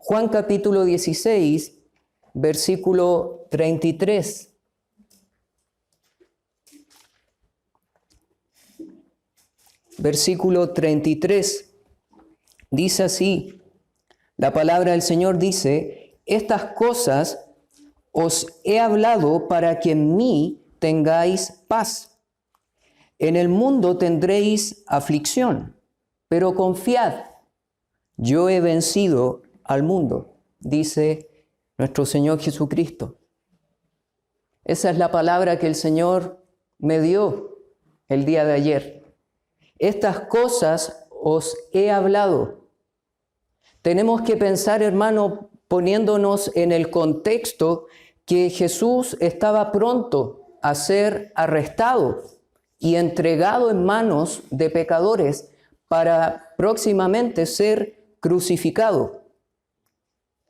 Juan capítulo 16, versículo 33. Versículo 33. Dice así, la palabra del Señor dice, estas cosas os he hablado para que en mí tengáis paz. En el mundo tendréis aflicción, pero confiad, yo he vencido al mundo, dice nuestro Señor Jesucristo. Esa es la palabra que el Señor me dio el día de ayer. Estas cosas os he hablado. Tenemos que pensar, hermano, poniéndonos en el contexto que Jesús estaba pronto a ser arrestado y entregado en manos de pecadores para próximamente ser crucificado.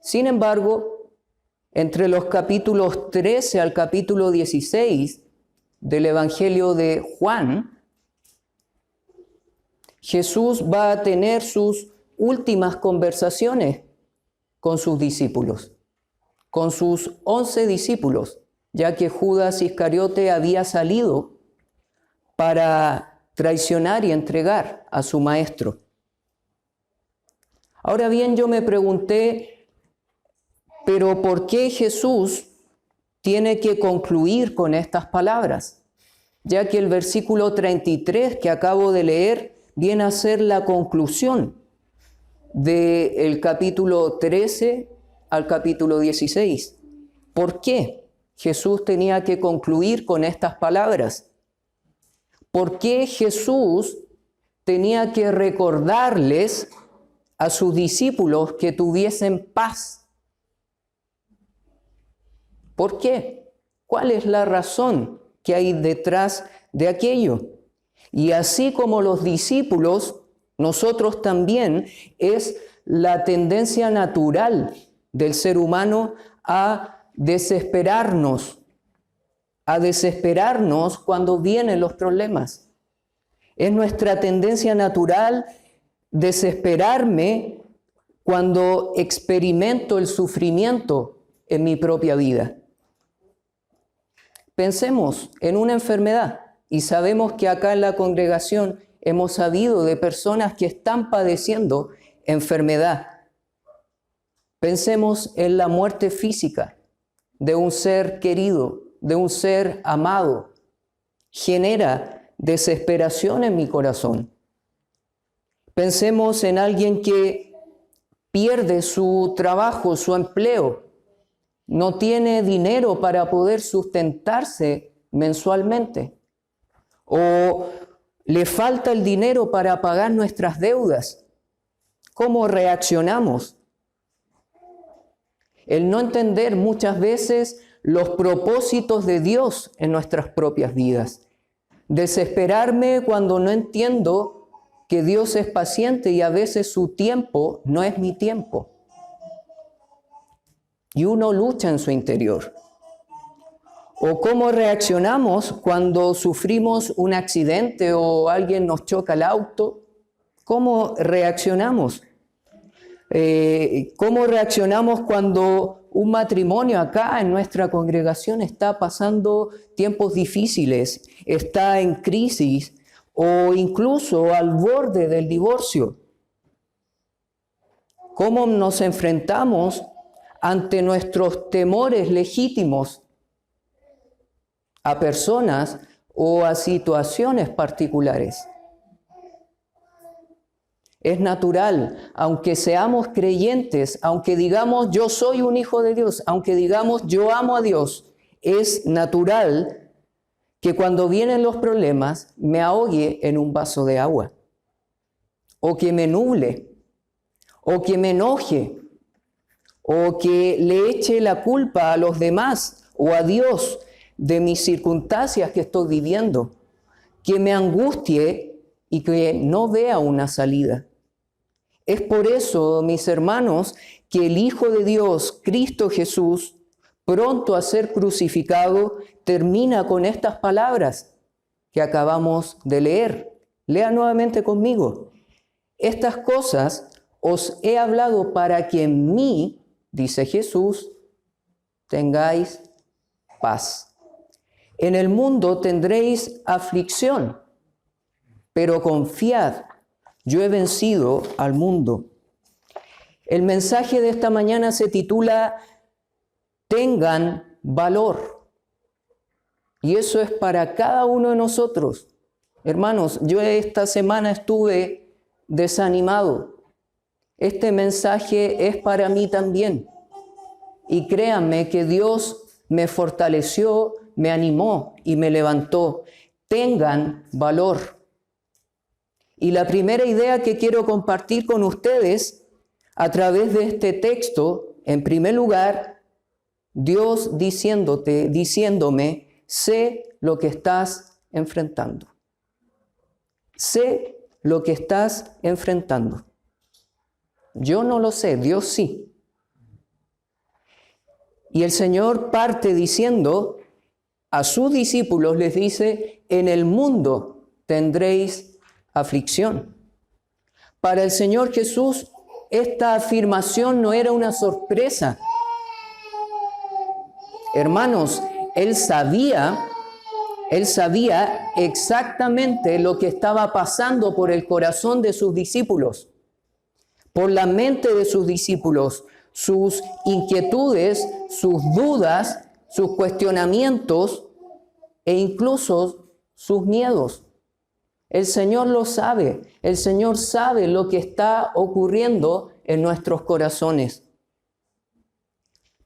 Sin embargo, entre los capítulos 13 al capítulo 16 del Evangelio de Juan, Jesús va a tener sus últimas conversaciones con sus discípulos, con sus 11 discípulos, ya que Judas Iscariote había salido para traicionar y entregar a su maestro. Ahora bien, yo me pregunté, ¿pero por qué Jesús tiene que concluir con estas palabras? Ya que el versículo 33 que acabo de leer viene a ser la conclusión del capítulo 13 al capítulo 16. ¿Por qué Jesús tenía que concluir con estas palabras? ¿Por qué Jesús tenía que recordarles a sus discípulos que tuviesen paz? ¿Por qué? ¿Cuál es la razón que hay detrás de aquello? Y así como los discípulos, nosotros también es la tendencia natural del ser humano a desesperarnos cuando vienen los problemas. Es nuestra tendencia natural desesperarme cuando experimento el sufrimiento en mi propia vida. Pensemos en una enfermedad y sabemos que acá en la congregación hemos sabido de personas que están padeciendo enfermedad. Pensemos en la muerte física de un ser querido, de un ser amado. Genera desesperación en mi corazón. Pensemos en alguien que pierde su trabajo, su empleo, no tiene dinero para poder sustentarse mensualmente, o le falta el dinero para pagar nuestras deudas. ¿Cómo reaccionamos? El no entender muchas veces los propósitos de Dios en nuestras propias vidas. Desesperarme cuando no entiendo que Dios es paciente y a veces su tiempo no es mi tiempo. Y uno lucha en su interior. O cómo reaccionamos cuando sufrimos un accidente o alguien nos choca el auto. ¿Cómo reaccionamos? ¿Cómo reaccionamos cuando un matrimonio acá en nuestra congregación está pasando tiempos difíciles, está en crisis o incluso al borde del divorcio? ¿Cómo nos enfrentamos ante nuestros temores legítimos a personas o a situaciones particulares? Es natural, aunque seamos creyentes, aunque digamos yo soy un hijo de Dios, aunque digamos yo amo a Dios, es natural que cuando vienen los problemas me ahogue en un vaso de agua, o que me nuble, o que me enoje, o que le eche la culpa a los demás o a Dios de mis circunstancias que estoy viviendo, que me angustie y que no vea una salida. Es por eso, mis hermanos, que el Hijo de Dios, Cristo Jesús, pronto a ser crucificado, termina con estas palabras que acabamos de leer. Lea nuevamente conmigo. Estas cosas os he hablado para que en mí, dice Jesús, tengáis paz. En el mundo tendréis aflicción, pero confiad, yo he vencido al mundo. El mensaje de esta mañana se titula Tengan valor. Y eso es para cada uno de nosotros. Hermanos, yo esta semana estuve desanimado. Este mensaje es para mí también. Y créanme que Dios me fortaleció, me animó y me levantó. Tengan valor. Y la primera idea que quiero compartir con ustedes a través de este texto, en primer lugar, Dios diciéndome, sé lo que estás enfrentando. Sé lo que estás enfrentando. Yo no lo sé, Dios sí. Y el Señor parte diciendo a sus discípulos, les dice, en el mundo tendréis aflicción. Para el Señor Jesús, esta afirmación no era una sorpresa. Hermanos, Él sabía exactamente lo que estaba pasando por el corazón de sus discípulos, por la mente de sus discípulos, sus inquietudes, sus dudas, sus cuestionamientos e incluso sus miedos. El Señor lo sabe. El Señor sabe lo que está ocurriendo en nuestros corazones.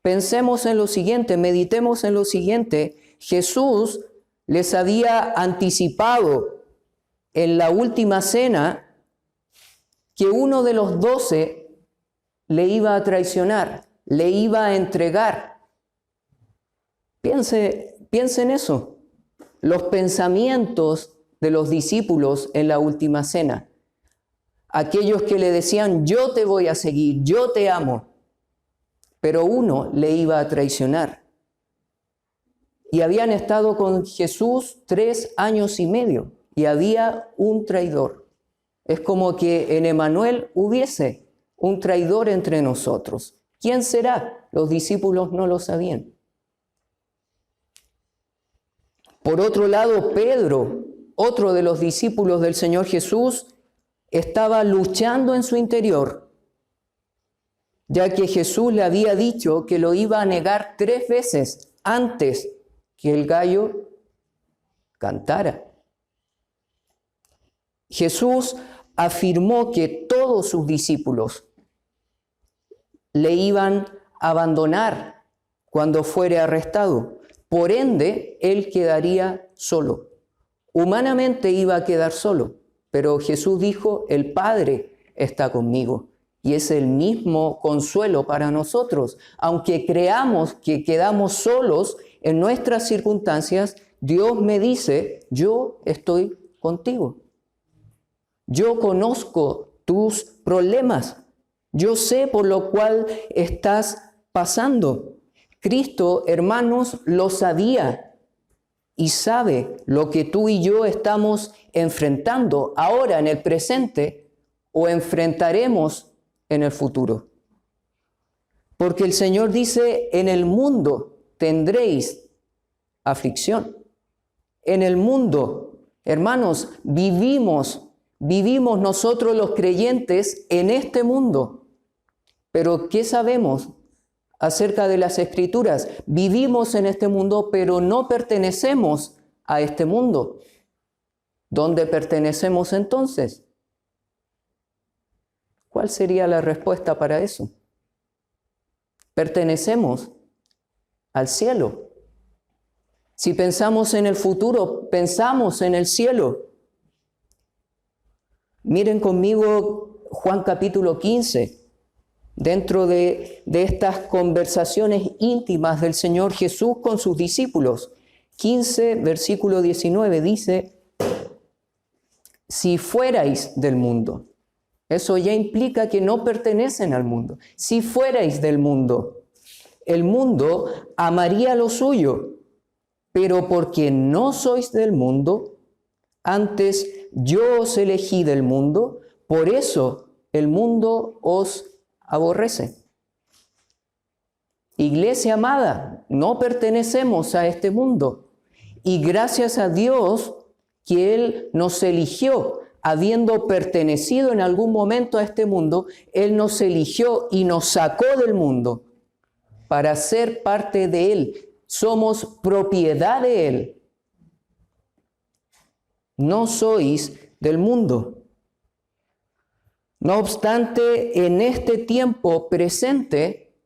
Pensemos en lo siguiente, meditemos en lo siguiente. Jesús les había anticipado en la última cena que uno de los 12 le iba a traicionar, le iba a entregar. Piense en eso. Los pensamientos de los discípulos en la última cena. Aquellos que le decían, yo te voy a seguir, yo te amo. Pero uno le iba a traicionar. Y habían estado con Jesús 3 años y medio y había un traidor. Es como que en Emmanuel hubiese un traidor entre nosotros. ¿Quién será? Los discípulos no lo sabían. Por otro lado, Pedro, otro de los discípulos del Señor Jesús, estaba luchando en su interior, ya que Jesús le había dicho que lo iba a negar 3 veces antes que el gallo cantara. Jesús afirmó que todos sus discípulos le iban a abandonar cuando fuere arrestado. Por ende, él quedaría solo. Humanamente iba a quedar solo, pero Jesús dijo, el Padre está conmigo. Y es el mismo consuelo para nosotros. Aunque creamos que quedamos solos en nuestras circunstancias, Dios me dice, yo estoy contigo. Yo conozco tus problemas. Yo sé por lo cual estás pasando. Cristo, hermanos, lo sabía y sabe lo que tú y yo estamos enfrentando ahora en el presente o enfrentaremos en el futuro. Porque el Señor dice, en el mundo tendréis aflicción. En el mundo, hermanos, vivimos nosotros los creyentes en este mundo. Pero ¿qué sabemos acerca de las Escrituras? Vivimos en este mundo, pero no pertenecemos a este mundo. ¿Dónde pertenecemos entonces? ¿Cuál sería la respuesta para eso? Pertenecemos al cielo. Si pensamos en el futuro, pensamos en el cielo. Miren conmigo Juan capítulo 15. Dentro de estas conversaciones íntimas del Señor Jesús con sus discípulos. 15, versículo 19 dice, si fuerais del mundo. Eso ya implica que no pertenecen al mundo. Si fuerais del mundo, el mundo amaría lo suyo, pero porque no sois del mundo, antes yo os elegí del mundo, por eso el mundo os aborrece. Iglesia amada, no pertenecemos a este mundo. Y gracias a Dios que Él nos eligió, habiendo pertenecido en algún momento a este mundo, Él nos eligió y nos sacó del mundo para ser parte de Él. Somos propiedad de Él. No sois del mundo. No obstante, en este tiempo presente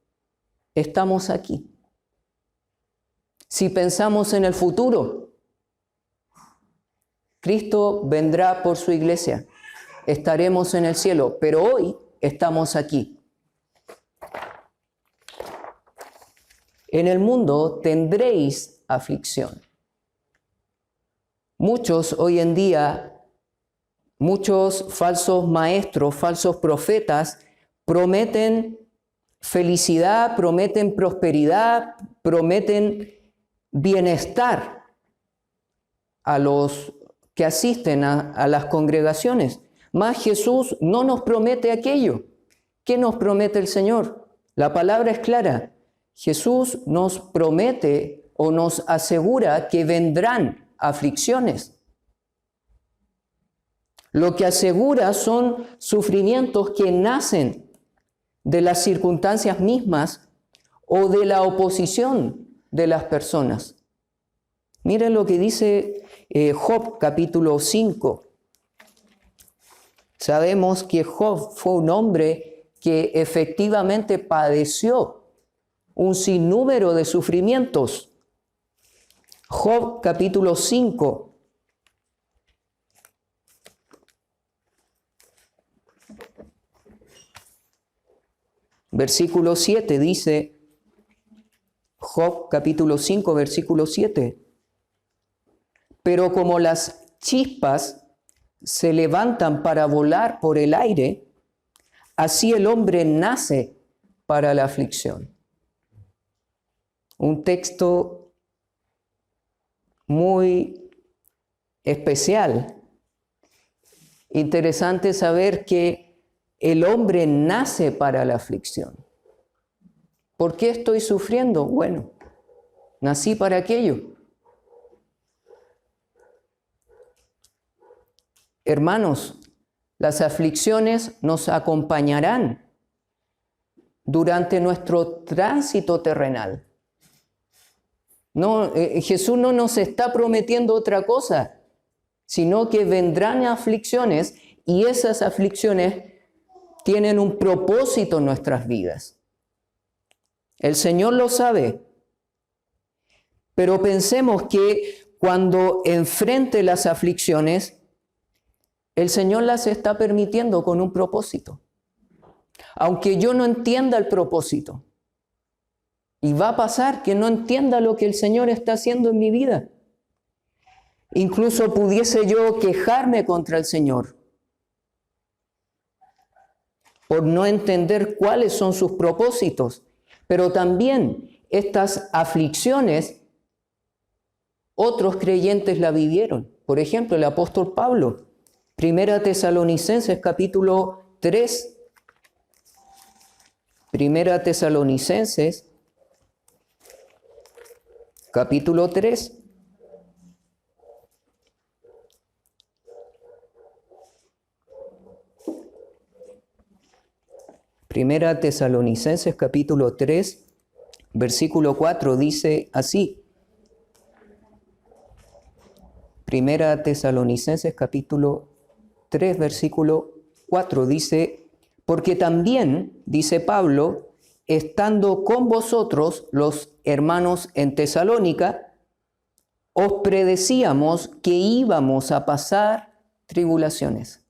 estamos aquí. Si pensamos en el futuro, Cristo vendrá por su iglesia. Estaremos en el cielo, pero hoy estamos aquí. En el mundo tendréis aflicción. Muchos hoy en día, muchos falsos maestros, falsos profetas, prometen felicidad, prometen prosperidad, prometen bienestar a los que asisten a las congregaciones. Mas Jesús no nos promete aquello. ¿Qué nos promete el Señor? La palabra es clara. Jesús nos promete o nos asegura que vendrán aflicciones. Lo que asegura son sufrimientos que nacen de las circunstancias mismas o de la oposición de las personas. Miren lo que dice Job capítulo 5. Sabemos que Job fue un hombre que efectivamente padeció un sinnúmero de sufrimientos. Job capítulo 5. Versículo 7 dice, Job capítulo 5, versículo 7. Pero como las chispas se levantan para volar por el aire, así el hombre nace para la aflicción. Un texto muy especial. Interesante saber que el hombre nace para la aflicción. ¿Por qué estoy sufriendo? Bueno, nací para aquello. Hermanos, las aflicciones nos acompañarán durante nuestro tránsito terrenal. No, Jesús no nos está prometiendo otra cosa, sino que vendrán aflicciones y esas aflicciones tienen un propósito en nuestras vidas. El Señor lo sabe, pero pensemos que cuando enfrente las aflicciones, el Señor las está permitiendo con un propósito. Aunque yo no entienda el propósito. Y va a pasar que no entienda lo que el Señor está haciendo en mi vida. Incluso pudiese yo quejarme contra el Señor por no entender cuáles son sus propósitos. Pero también estas aflicciones, otros creyentes la vivieron. Por ejemplo, el apóstol Pablo. Primera Tesalonicenses capítulo 3. Primera Tesalonicenses capítulo 3. Primera Tesalonicenses capítulo 3, versículo 4 dice así. Primera Tesalonicenses capítulo 3, versículo 4 dice, porque también, dice Pablo, estando con vosotros los hermanos en Tesalónica, os predecíamos que íbamos a pasar tribulaciones.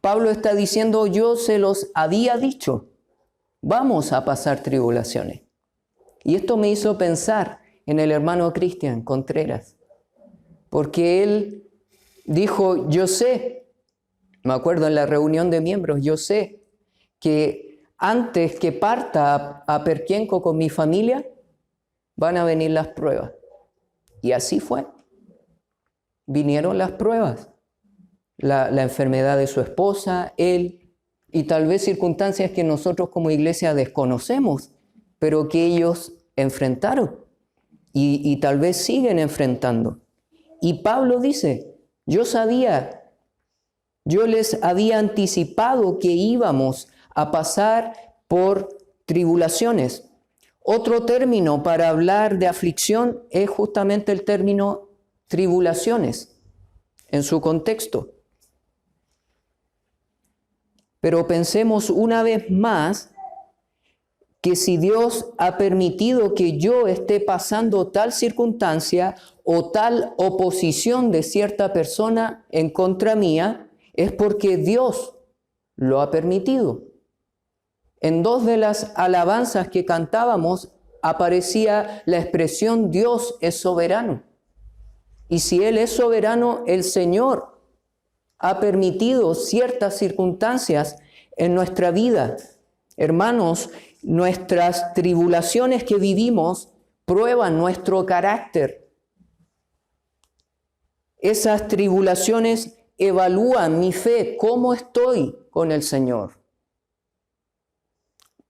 Pablo está diciendo, yo se los había dicho, vamos a pasar tribulaciones. Y esto me hizo pensar en el hermano Cristian Contreras, porque él dijo, yo sé, me acuerdo en la reunión de miembros, yo sé que antes que parta a Perquenco con mi familia, van a venir las pruebas. Y así fue. Vinieron las pruebas. La enfermedad de su esposa, él y tal vez circunstancias que nosotros como iglesia desconocemos, pero que ellos enfrentaron y tal vez siguen enfrentando. Y Pablo dice, yo les había anticipado que íbamos a pasar por tribulaciones. Otro término para hablar de aflicción es justamente el término tribulaciones en su contexto. Pero pensemos una vez más que si Dios ha permitido que yo esté pasando tal circunstancia o tal oposición de cierta persona en contra mía, es porque Dios lo ha permitido. En dos de las alabanzas que cantábamos aparecía la expresión Dios es soberano. Y si Él es soberano, el Señor ha permitido ciertas circunstancias en nuestra vida. Hermanos, nuestras tribulaciones que vivimos prueban nuestro carácter. Esas tribulaciones evalúan mi fe, cómo estoy con el Señor.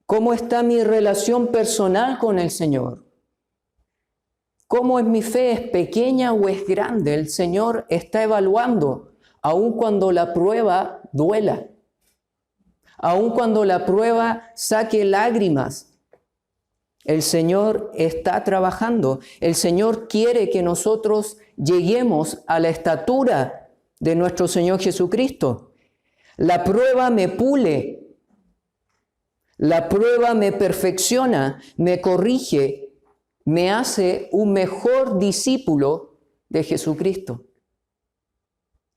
¿Cómo está mi relación personal con el Señor? ¿Cómo es mi fe? ¿Es pequeña o es grande? El Señor está evaluando, aun cuando la prueba duela, aun cuando la prueba saque lágrimas. El Señor está trabajando. El Señor quiere que nosotros lleguemos a la estatura de nuestro Señor Jesucristo. La prueba me pule. La prueba me perfecciona, me corrige, me hace un mejor discípulo de Jesucristo.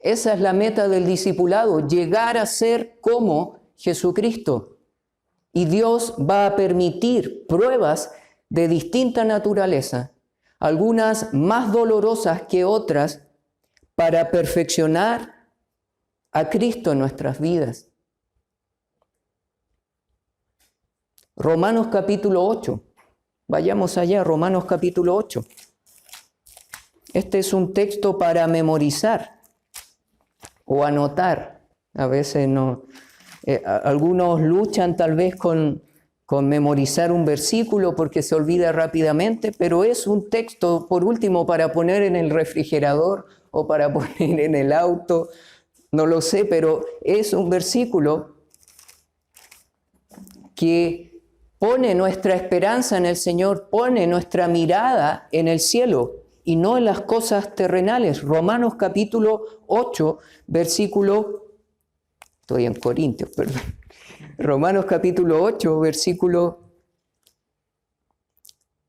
Esa es la meta del discipulado, llegar a ser como Jesucristo. Y Dios va a permitir pruebas de distinta naturaleza, algunas más dolorosas que otras, para perfeccionar a Cristo en nuestras vidas. Romanos capítulo 8. Vayamos allá, Romanos capítulo 8. Este es un texto para memorizar o anotar. A veces no. Algunos luchan tal vez con memorizar un versículo porque se olvida rápidamente, pero es un texto, por último, para poner en el refrigerador o para poner en el auto. No lo sé, pero es un versículo que pone nuestra esperanza en el Señor, pone nuestra mirada en el cielo y no en las cosas terrenales. Romanos capítulo 8, versículo, estoy en Corintios, perdón. Romanos capítulo 8, versículo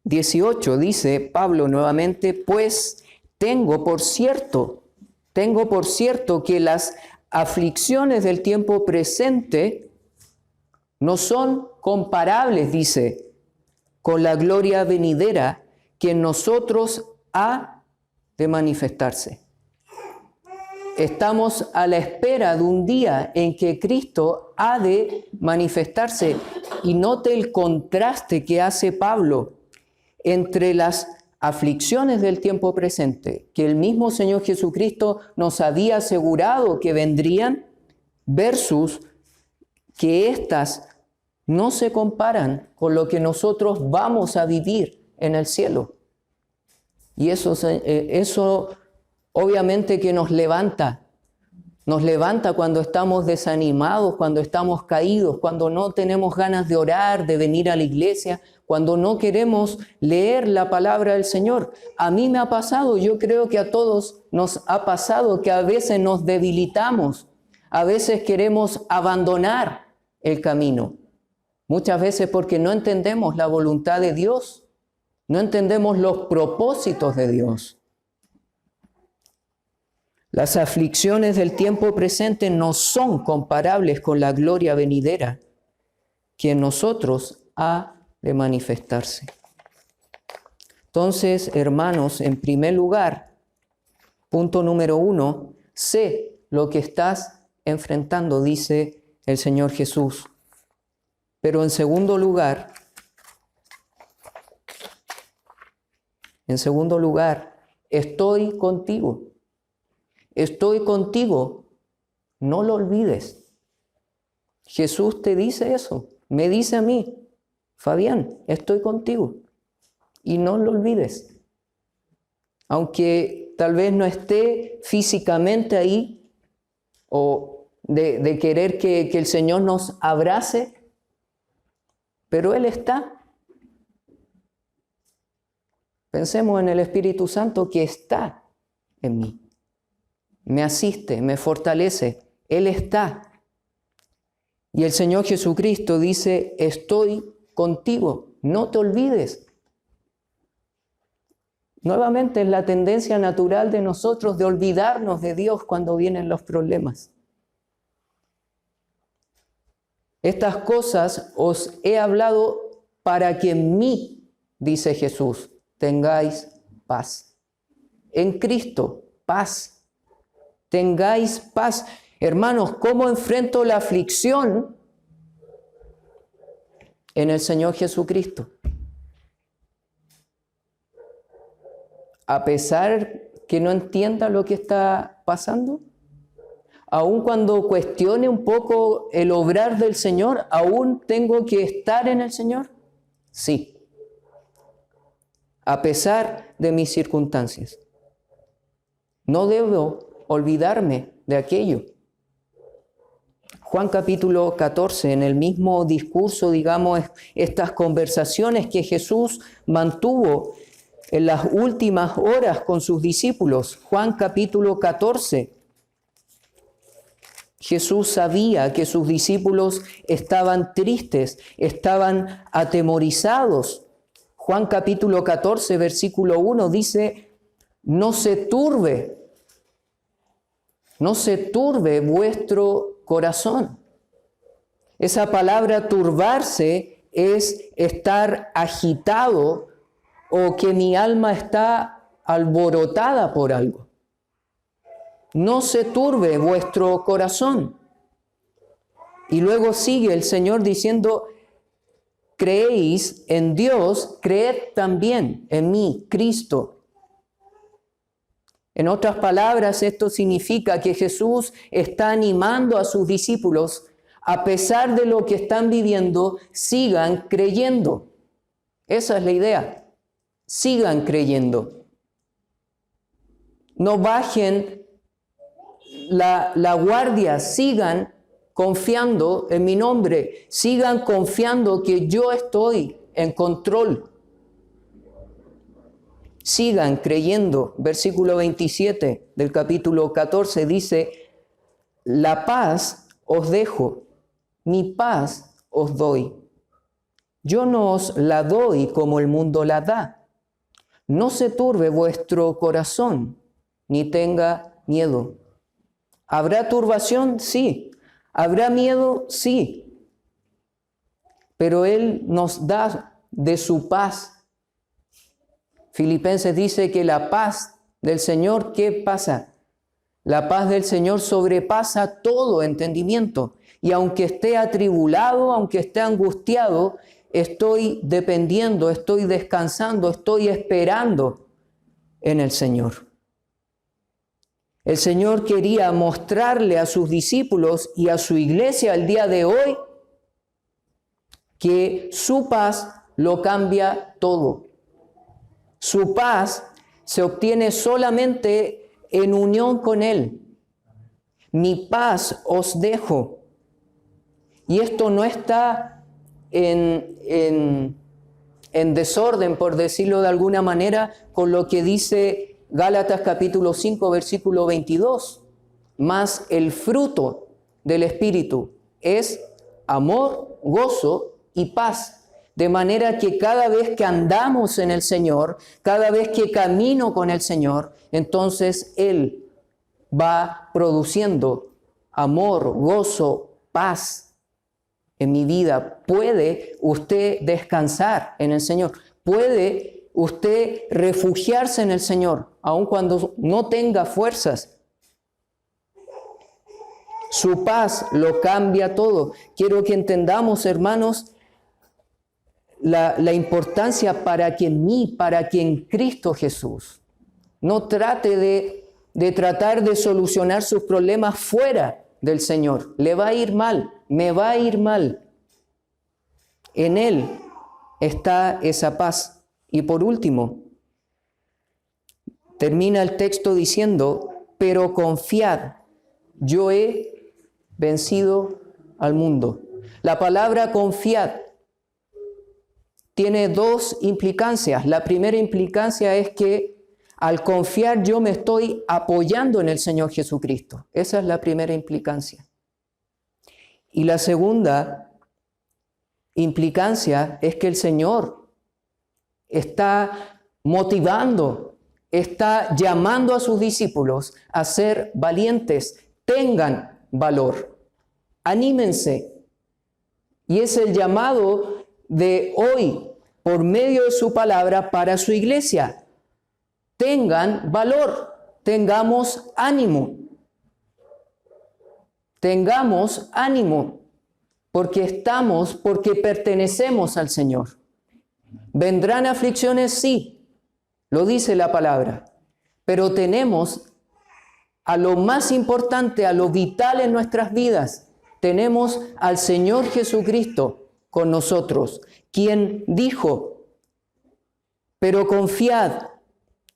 18, dice Pablo nuevamente, pues tengo por cierto que las aflicciones del tiempo presente no son comparables, dice, con la gloria venidera que en nosotros ha de manifestarse. Estamos a la espera de un día en que Cristo ha de manifestarse. Y note el contraste que hace Pablo entre las aflicciones del tiempo presente, que el mismo Señor Jesucristo nos había asegurado que vendrían, versus que éstas no se comparan con lo que nosotros vamos a vivir en el cielo. Y eso obviamente que nos levanta cuando estamos desanimados, cuando estamos caídos, cuando no tenemos ganas de orar, de venir a la iglesia, cuando no queremos leer la palabra del Señor. A mí me ha pasado, yo creo que a todos nos ha pasado que a veces nos debilitamos, a veces queremos abandonar el camino. Muchas veces porque no entendemos la voluntad de Dios, no entendemos los propósitos de Dios. Las aflicciones del tiempo presente no son comparables con la gloria venidera que en nosotros ha de manifestarse. Entonces, hermanos, en primer lugar, punto número 1, sé lo que estás enfrentando, dice el Señor Jesús. Pero en segundo lugar, estoy contigo. Estoy contigo, no lo olvides. Jesús te dice eso, me dice a mí, Fabián, estoy contigo y no lo olvides. Aunque tal vez no esté físicamente ahí o de querer que el Señor nos abrace, pero Él está. Pensemos en el Espíritu Santo que está en mí. Me asiste, me fortalece. Él está. Y el Señor Jesucristo dice, estoy contigo, no te olvides. Nuevamente es la tendencia natural de nosotros de olvidarnos de Dios cuando vienen los problemas. Estas cosas os he hablado para que en mí, dice Jesús, tengáis paz. En Cristo, paz. Tengáis paz. Hermanos, ¿cómo enfrento la aflicción? En el Señor Jesucristo. A pesar que no entienda lo que está pasando, aun cuando cuestione un poco el obrar del Señor, ¿aún tengo que estar en el Señor? Sí. A pesar de mis circunstancias. No debo olvidarme de aquello. Juan capítulo 14, en el mismo discurso, digamos, estas conversaciones que Jesús mantuvo en las últimas horas con sus discípulos. Juan capítulo 14. Jesús sabía que sus discípulos estaban tristes, estaban atemorizados. Juan capítulo 14, versículo 1 dice, no se turbe vuestro corazón. Esa palabra turbarse es estar agitado o que mi alma está alborotada por algo. No se turbe vuestro corazón. Y luego sigue el Señor diciendo, creéis en Dios, creed también en mí, Cristo. En otras palabras, esto significa que Jesús está animando a sus discípulos, a pesar de lo que están viviendo, sigan creyendo. Esa es la idea. Sigan creyendo. No bajen la guardia, sigan confiando en mi nombre, sigan confiando que yo estoy en control. Sigan creyendo. Versículo 27 del capítulo 14 dice, la paz os dejo, mi paz os doy. Yo no os la doy como el mundo la da. No se turbe vuestro corazón, ni tenga miedo. ¿Habrá turbación? Sí. ¿Habrá miedo? Sí. Pero Él nos da de su paz. Filipenses dice que la paz del Señor, ¿qué pasa? La paz del Señor sobrepasa todo entendimiento. Y aunque esté atribulado, aunque esté angustiado, estoy dependiendo, estoy descansando, estoy esperando en el Señor. El Señor quería mostrarle a sus discípulos y a su iglesia al día de hoy que su paz lo cambia todo. Su paz se obtiene solamente en unión con Él. Mi paz os dejo. Y esto no está en desorden, por decirlo de alguna manera, con lo que dice Gálatas capítulo 5, versículo 22. Mas el fruto del Espíritu es amor, gozo y paz. De manera que cada vez que andamos en el Señor, cada vez que camino con el Señor, entonces Él va produciendo amor, gozo, paz en mi vida. Puede usted descansar en el Señor. Puede usted refugiarse en el Señor, aun cuando no tenga fuerzas. Su paz lo cambia todo. Quiero que entendamos, hermanos, la importancia para que en mí, para que en Cristo Jesús, no trate de tratar de solucionar sus problemas fuera del Señor. Le va a ir mal, me va a ir mal. En Él está esa paz. Y por último, termina el texto diciendo, pero confiad, yo he vencido al mundo. La palabra confiad tiene dos implicancias. La primera implicancia es que al confiar yo me estoy apoyando en el Señor Jesucristo. Esa es la primera implicancia. Y la segunda implicancia es que el Señor está motivando, está llamando a sus discípulos a ser valientes. Tengan valor, anímense. Y es el llamado de hoy por medio de su palabra para su iglesia. Tengan valor, tengamos ánimo. Tengamos ánimo, porque pertenecemos al Señor. ¿Vendrán aflicciones? Sí, lo dice la palabra, pero tenemos a lo más importante, a lo vital en nuestras vidas. Tenemos al Señor Jesucristo con nosotros, quien dijo, pero confiad,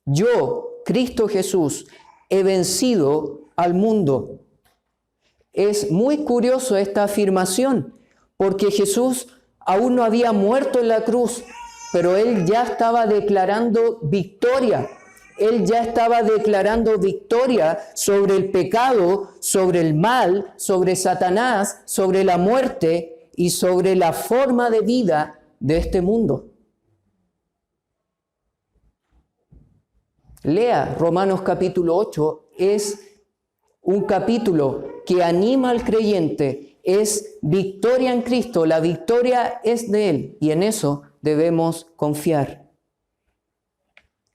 yo, Cristo Jesús, he vencido al mundo. Es muy curioso esta afirmación, porque Jesús aún no había muerto en la cruz, pero Él ya estaba declarando victoria. Él ya estaba declarando victoria sobre el pecado, sobre el mal, sobre Satanás, sobre la muerte y sobre la forma de vida de este mundo. Lea Romanos capítulo 8, es un capítulo que anima al creyente, es victoria en Cristo, la victoria es de Él y en eso debemos confiar.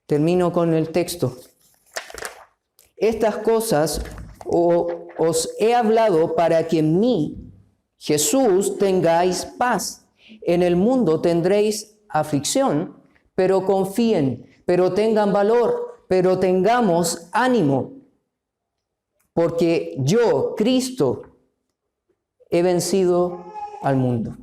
Termino con el texto. Estas cosas os he hablado para que en mí, Jesús, tengáis paz. En el mundo tendréis aflicción, pero confíen, pero tengan valor, pero tengamos ánimo, porque yo, Cristo, he vencido al mundo.